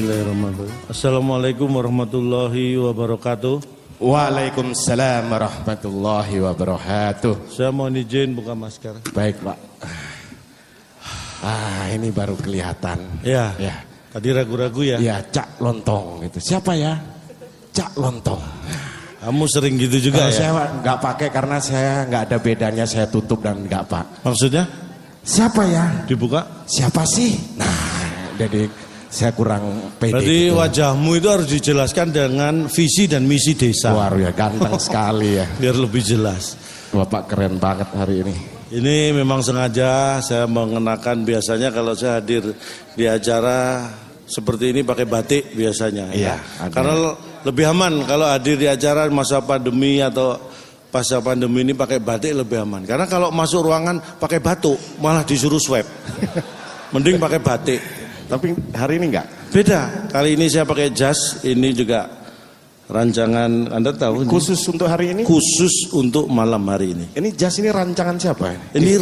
Bismillahirrahmanirrahim. Assalamualaikum warahmatullahi wabarakatuh. Waalaikumsalam warahmatullahi wabarakatuh. Saya mohon izin buka masker. Baik Pak. Ini baru kelihatan. Ya. Tadi ragu-ragu ya. Ya, Cak Lontong itu. Siapa ya? Cak Lontong. Kamu sering gitu juga ya? Saya nggak pakai karena saya nggak ada bedanya saya tutup dan nggak Pak. Maksudnya? Siapa ya? Dibuka? Siapa sih? Nah, jadi saya kurang pede. Berarti gitu. wajahmu itu harus dijelaskan dengan visi dan misi desa. Luar ya, ganteng sekali ya. Biar lebih jelas. Bapak keren banget hari ini. Ini memang sengaja saya mengenakan, biasanya kalau saya hadir di acara seperti ini pakai batik biasanya. Iya. Karena lebih aman kalau hadir di acara masa pandemi atau pasca pandemi ini pakai batik lebih aman. Karena kalau masuk ruangan pakai batuk malah disuruh swab. Mending pakai batik. Tapi hari ini enggak? Beda. Kali ini saya pakai jas. Ini juga rancangan, Anda tahu? Khusus untuk hari ini? Khusus untuk malam hari ini. Ini jas ini rancangan siapa? Ini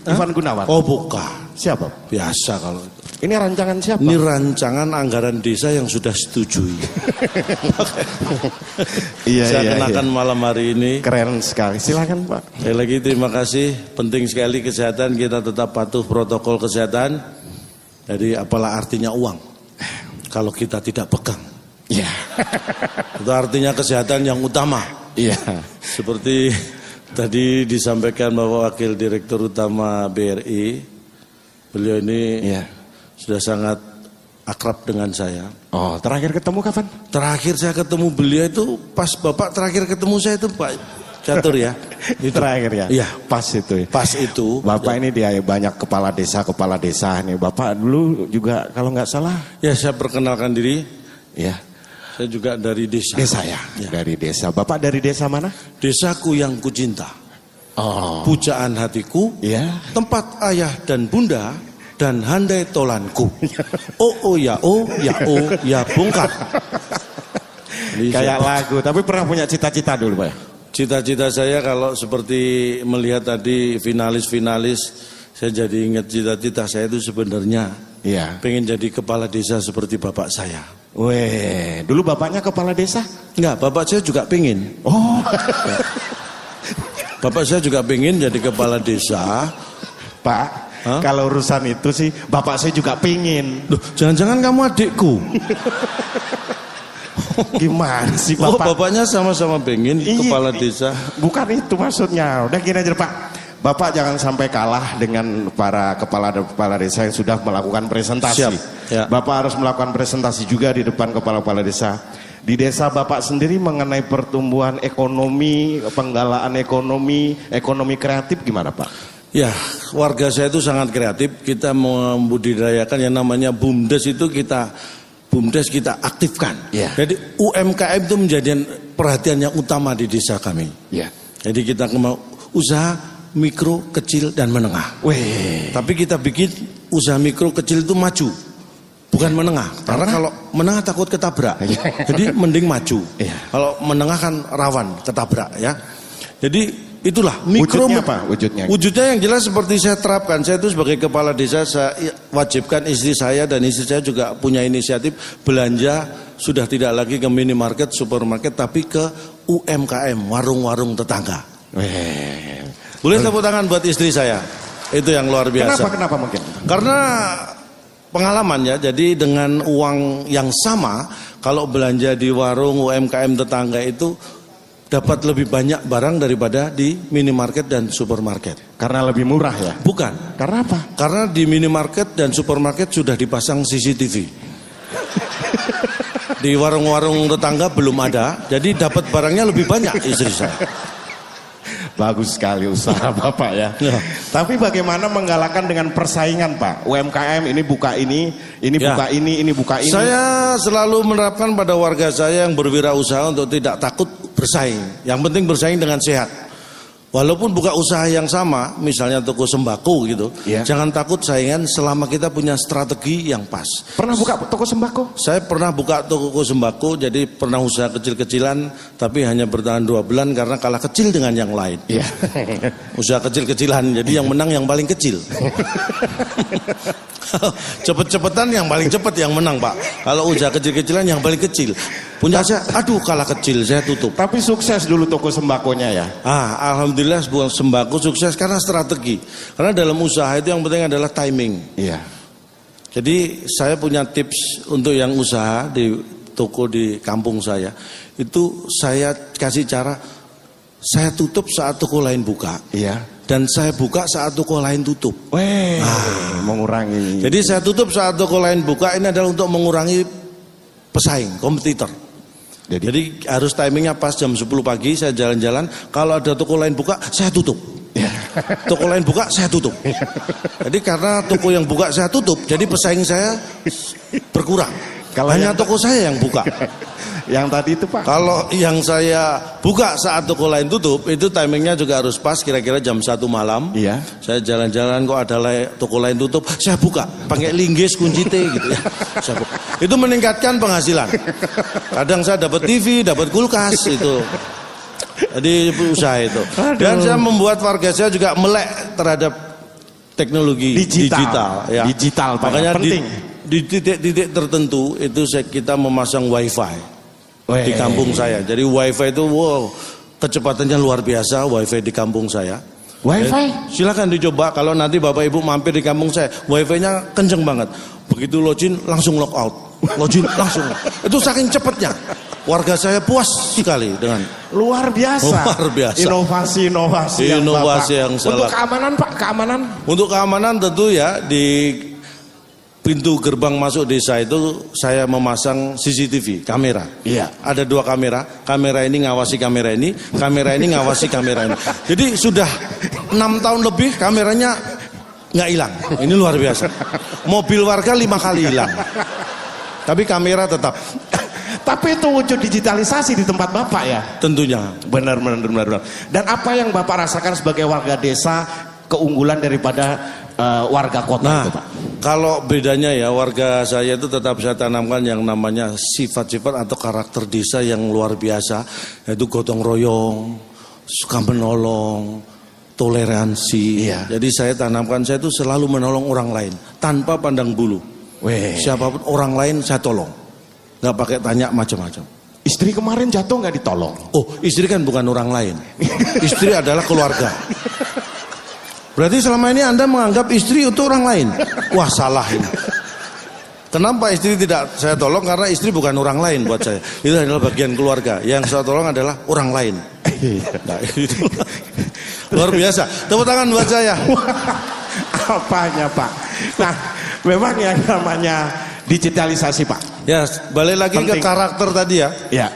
Ivan Gunawan. Oh bukan. Siapa? Biasa kalau itu. Ini rancangan siapa? Ini rancangan anggaran desa yang sudah setujui. Saya kenakan malam hari ini. Keren sekali. Silakan Pak. Sekali lagi terima kasih. Penting sekali kesehatan, kita tetap patuh protokol kesehatan. Jadi apalah artinya uang kalau kita tidak pegang. Iya. Itu artinya kesehatan yang utama. Iya. Seperti tadi disampaikan bahwa Wakil Direktur Utama BRI, beliau ini sudah sangat akrab dengan saya. Oh, terakhir ketemu kapan? Terakhir saya ketemu beliau itu pas Bapak terakhir ketemu saya itu Pak Catur ya. Itu terakhir ya? Iya. Pas itu ya? Pas itu. Bapak ini dia banyak kepala desa nih. Bapak dulu juga kalau nggak salah. Ya saya perkenalkan diri. Ya. Saya juga dari desa. Desa ya? Dari desa. Bapak dari desa mana? Desaku yang kucinta. Oh. Pujaan hatiku. Ya. Tempat ayah dan bunda. Dan handai tolanku. Ya bongkar. Kayak lagu. Tapi pernah punya cita-cita dulu Pak? Cita-cita saya kalau seperti melihat tadi finalis-finalis, saya jadi ingat cita-cita saya itu sebenarnya pengen jadi kepala desa seperti bapak saya. Weh, dulu bapaknya kepala desa? Enggak, bapak saya juga pengen. Oh. Bapak saya juga pengen jadi kepala desa. Pak, kalau urusan itu sih bapak saya juga pengen. Loh, jangan-jangan kamu adikku? Gimana sih Bapak? Oh, bapaknya sama-sama pengen kepala desa. Bukan itu maksudnya. Udah gini aja Pak. Bapak jangan sampai kalah dengan para kepala desa yang sudah melakukan presentasi. Siap. Ya. Bapak harus melakukan presentasi juga di depan kepala-kepala desa. Di desa Bapak sendiri mengenai pertumbuhan ekonomi, penggalaan ekonomi kreatif gimana Pak? Ya, warga saya itu sangat kreatif. Kita membudidayakan yang namanya BUMDes itu BUMDes kita aktifkan. Ya. Jadi UMKM itu menjadi perhatian yang utama di desa kami. Ya. Jadi kita mau usaha mikro, kecil dan menengah. Weh. Tapi kita bikin usaha mikro, kecil itu maju, bukan menengah. Karena kalau menengah takut ketabrak. Jadi mending maju. Ya. Kalau menengah kan rawan ketabrak ya. Jadi itulah mikro. Wujudnya apa? Wujudnya yang jelas seperti saya terapkan. Saya itu sebagai kepala desa, saya wajibkan istri saya dan istri saya juga punya inisiatif belanja sudah tidak lagi ke minimarket, supermarket, tapi ke UMKM, warung-warung tetangga. Boleh tepuk tangan buat istri saya. Itu yang luar biasa. Kenapa mungkin? Karena pengalamannya, jadi dengan uang yang sama, kalau belanja di warung UMKM tetangga itu dapat lebih banyak barang daripada di minimarket dan supermarket. Karena lebih murah ya? Bukan. Karena apa? Karena di minimarket dan supermarket sudah dipasang CCTV. Di warung-warung tetangga belum ada, jadi dapat barangnya lebih banyak istri saya. Bagus sekali usaha Bapak ya. Tapi bagaimana menggalakkan dengan persaingan Pak? UMKM ini buka ini buka ini buka ini. Saya selalu menerapkan pada warga saya yang berwirausaha untuk tidak takut bersaing. Yang penting bersaing dengan sehat. Walaupun buka usaha yang sama, misalnya toko sembako gitu, jangan takut saingan selama kita punya strategi yang pas. Pernah buka toko sembako? Saya pernah buka toko sembako, jadi pernah usaha kecil-kecilan, tapi hanya bertahan 2 bulan karena kalah kecil dengan yang lain. Iya. Usaha kecil-kecilan, jadi yang menang yang paling kecil. Cepet-cepetan yang paling cepet yang menang, Pak. Kalau usaha kecil-kecilan yang paling kecil. Punya saya, aduh kalah kecil, saya tutup. Tapi sukses dulu toko sembakonya ya? Alhamdulillah sebuah sembako sukses karena strategi. Karena dalam usaha itu yang penting adalah timing. Iya. Jadi saya punya tips untuk yang usaha di toko di kampung saya. Itu saya kasih cara, saya tutup saat toko lain buka. Iya. Dan saya buka saat toko lain tutup. Mengurangi. Jadi saya tutup saat toko lain buka, ini adalah untuk mengurangi pesaing, kompetitor. Jadi harus timingnya pas jam 10 pagi saya jalan-jalan. Kalau ada toko lain buka, saya tutup. Toko lain buka, saya tutup. Jadi karena toko yang buka saya tutup, jadi pesaing saya berkurang. Kalau hanya toko saya yang buka. Yang tadi itu Pak? Kalau yang saya buka saat toko lain tutup, itu timingnya juga harus pas, kira-kira jam 1 malam. Iya. Saya jalan-jalan kok ada toko lain tutup, saya buka, pakai linggis kunci T gitu ya. Saya buka. Itu meningkatkan penghasilan. Kadang saya dapat TV, dapat kulkas itu. Jadi usaha itu. Dan saya membuat warga saya juga melek terhadap teknologi digital. Ya. Digital Pak. Makanya penting. Di titik-titik tertentu itu kita memasang wifi di kampung saya. Jadi wifi itu kecepatannya luar biasa wifi di kampung saya. Wifi? Silakan dicoba kalau nanti Bapak Ibu mampir di kampung saya. Wifi-nya kenceng banget. Begitu login langsung lock out. Login langsung. Itu saking cepatnya. Warga saya puas sekali dengan luar biasa. Luar biasa. Inovasi yang Untuk keamanan Pak, keamanan? Untuk keamanan tentu ya di pintu gerbang masuk desa itu saya memasang CCTV, kamera. Iya. Ada 2 kamera. Kamera ini ngawasi kamera ini, kamera ini ngawasi kamera ini. Jadi sudah 6 tahun lebih kameranya nggak hilang. Ini luar biasa. Mobil warga 5 kali hilang. Tapi kamera tetap. Tapi itu wujud digitalisasi di tempat Bapak ya? Tentunya. Benar. Dan apa yang Bapak rasakan sebagai warga desa keunggulan daripada warga kota itu Pak? Kalau bedanya ya, warga saya itu tetap saya tanamkan yang namanya sifat-sifat atau karakter desa yang luar biasa, yaitu gotong royong, suka menolong, toleransi. Iya. Jadi saya tanamkan, saya itu selalu menolong orang lain tanpa pandang bulu. Siapapun orang lain saya tolong, nggak pakai tanya macam-macam. Istri kemarin jatuh nggak ditolong? Oh, istri kan bukan orang lain. Istri adalah keluarga. Berarti selama ini Anda menganggap istri itu orang lain. Wah, salah ini. Kenapa istri tidak saya tolong? Karena istri bukan orang lain buat saya. Itu adalah bagian keluarga. Yang saya tolong adalah orang lain. Nah, itu. Luar biasa. Tepuk tangan buat saya. Apanya Pak? Nah, memang yang namanya digitalisasi Pak. Ya, balik lagi penting. Ke karakter tadi ya.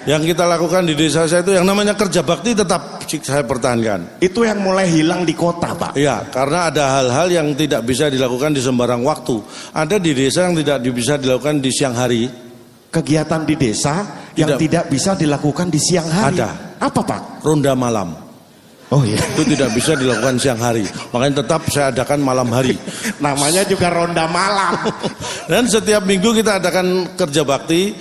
Yang kita lakukan di desa saya itu yang namanya kerja bakti tetap saya pertahankan. Itu yang mulai hilang di kota Pak. Ya, karena ada hal-hal yang tidak bisa dilakukan di sembarang waktu. Ada di desa yang tidak bisa dilakukan di siang hari. Kegiatan di desa yang tidak bisa dilakukan di siang hari. Ada. Apa Pak? Ronda malam. Oh iya. Itu tidak bisa dilakukan siang hari. Makanya tetap saya adakan malam hari. Namanya juga ronda malam. Dan setiap minggu kita adakan kerja bakti,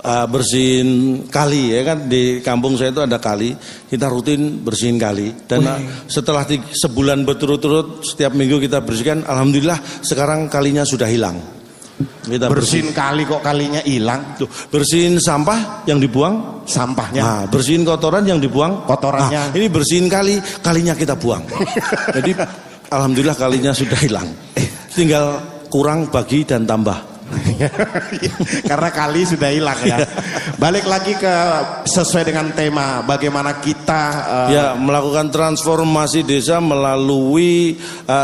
bersihin kali ya kan, di kampung saya itu ada kali, kita rutin bersihin kali. Dan setelah sebulan berturut-turut setiap minggu kita bersihkan, alhamdulillah sekarang kalinya sudah hilang. Kita bersihin kali kok kalinya hilang. Bersihin sampah yang dibuang, sampahnya. Bersihin kotoran yang dibuang, kotorannya. Ini bersihin kalinya kita buang. Jadi alhamdulillah kalinya sudah hilang. Tinggal kurang, bagi dan tambah. Karena kali sudah hilang ya. Balik lagi ke sesuai dengan tema bagaimana kita melakukan transformasi desa melalui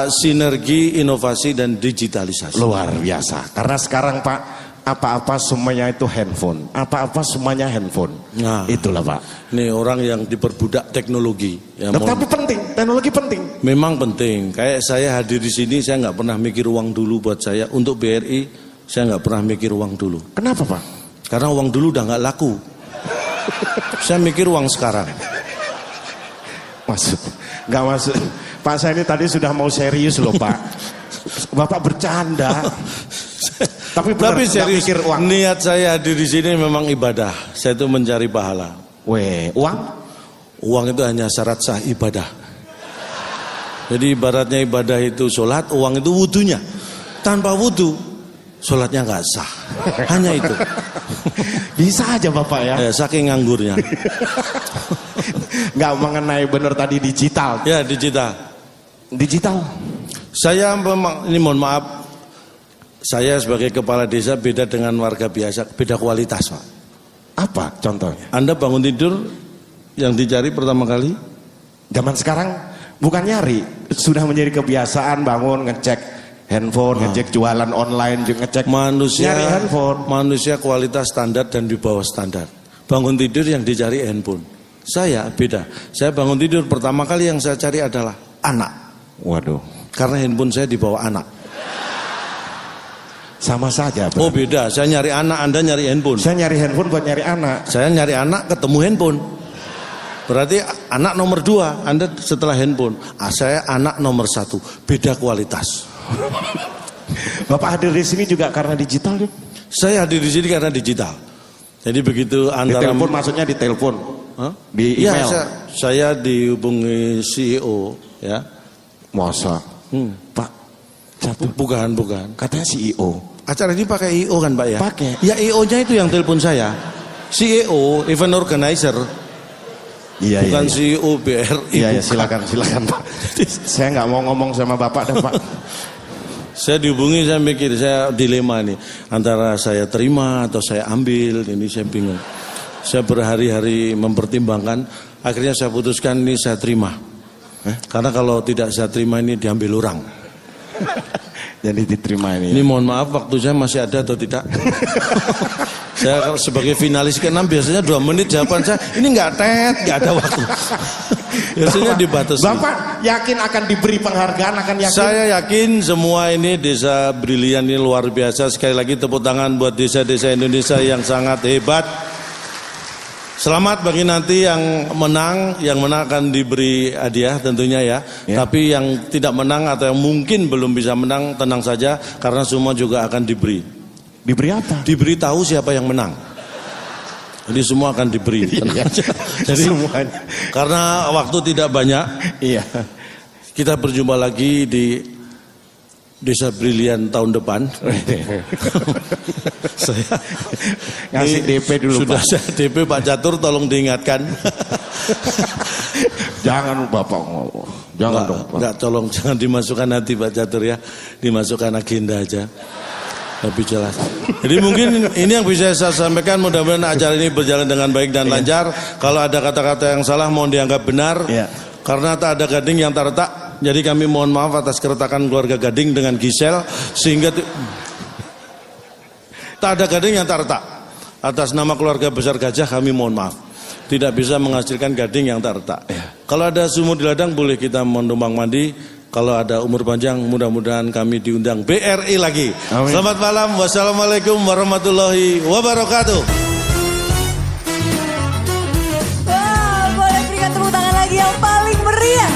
sinergi inovasi dan digitalisasi. Luar biasa. Karena sekarang Pak, apa-apa semuanya itu handphone. Apa-apa semuanya handphone. Nah, itulah Pak. Ini orang yang diperbudak teknologi. Ya, tapi penting, teknologi penting. Memang penting. Kayak saya hadir di sini, saya nggak pernah mikir uang dulu buat saya. Untuk BRI saya nggak pernah mikir uang dulu. Kenapa Pak? Karena uang dulu udah nggak laku. Saya mikir uang sekarang. Nggak masuk. Pak, saya ini tadi sudah mau serius loh Pak. Bapak bercanda. Tapi serius, pikir uang. niat saya hadir di sini memang ibadah. Saya itu mencari pahala. Uang? Uang itu hanya syarat sah ibadah. Jadi ibaratnya ibadah itu sholat, uang itu wudunya. Tanpa wudu, sholatnya nggak sah. Hanya itu. Bisa aja Bapak ya. Saking nganggurnya. Nggak mengenai benar tadi digital. Ya digital. Digital. Saya memang, ini mohon maaf, saya sebagai kepala desa beda dengan warga biasa, beda kualitas Pak. Apa contohnya? Anda bangun tidur, yang dicari pertama kali? Zaman sekarang bukan nyari, sudah menjadi kebiasaan bangun ngecek handphone, ngecek jualan online, ngecek nyari handphone. Manusia kualitas standar dan di bawah standar. Bangun tidur yang dicari handphone. Saya beda. Saya bangun tidur pertama kali yang saya cari adalah anak. Waduh. Karena handphone saya dibawa anak. Sama saja. Oh beda, saya nyari anak, Anda nyari handphone. Saya nyari handphone buat nyari anak. Saya nyari anak ketemu handphone. Berarti anak nomor 2, Anda setelah handphone. Saya anak nomor 1, beda kualitas. Bapak hadir di sini juga karena digital ya? Saya hadir di sini karena digital. Jadi begitu antara... Di telepon maksudnya di telepon? Di email? Ya, saya dihubungi CEO ya. Masa? Pak, bukan. Katanya CEO. Acara ini pakai IO kan Pak ya? Pakai. Ya IO-nya itu yang telepon saya. CEO, event organizer. Iya, bukan iya. CEO BRI. Iya, silakan Pak. Saya nggak mau ngomong sama Bapak dah Pak. Saya dihubungi, saya mikir, saya dilema nih. Antara saya terima atau saya ambil, ini saya bingung. Saya berhari-hari mempertimbangkan, akhirnya saya putuskan ini saya terima. Karena kalau tidak saya terima ini diambil orang. Jadi diterima ini. Ini mohon maaf waktu saya masih ada atau tidak? Saya sebagai finalis ke-6 biasanya 2 menit jawaban saya. Ini nggak ada waktu. Biasanya dibatasi. Bapak yakin akan diberi penghargaan, akan yakin? Saya yakin semua ini desa brilian ini luar biasa. Sekali lagi tepuk tangan buat desa-desa Indonesia yang sangat hebat. Selamat bagi nanti yang menang akan diberi hadiah tentunya ya. Tapi yang tidak menang atau yang mungkin belum bisa menang, tenang saja karena semua juga akan diberi. Diberi apa? Diberi tahu siapa yang menang. Jadi semua akan diberi. Tenang aja. Jadi semuanya. Karena waktu tidak banyak. Iya. Kita berjumpa lagi di Desa Brilian tahun depan. Saya ngasih DP dulu sudah Pak. Saya DP Pak Catur tolong diingatkan. Jangan Bapak ngomong. Jangan dong Pak. Enggak, tolong jangan dimasukkan nanti Pak Catur ya. Dimasukkan agenda aja. Lebih jelas. Jadi mungkin ini yang bisa saya sampaikan, mudah-mudahan acara ini berjalan dengan baik dan lancar. Kalau ada kata-kata yang salah mohon dianggap benar. Karena tak ada gading yang tak retak. Jadi kami mohon maaf atas keretakan keluarga Gading dengan Gisel sehingga tak ada gading yang tak retak. Atas nama keluarga besar Gajah kami mohon maaf. Tidak bisa menghasilkan gading yang tak retak. Kalau ada sumur di ladang boleh kita menumpang mandi. Kalau ada umur panjang mudah-mudahan kami diundang BRI lagi. Amin. Selamat malam. Wassalamualaikum warahmatullahi wabarakatuh. Wah, boleh berikan tepuk tangan lagi yang paling meriah.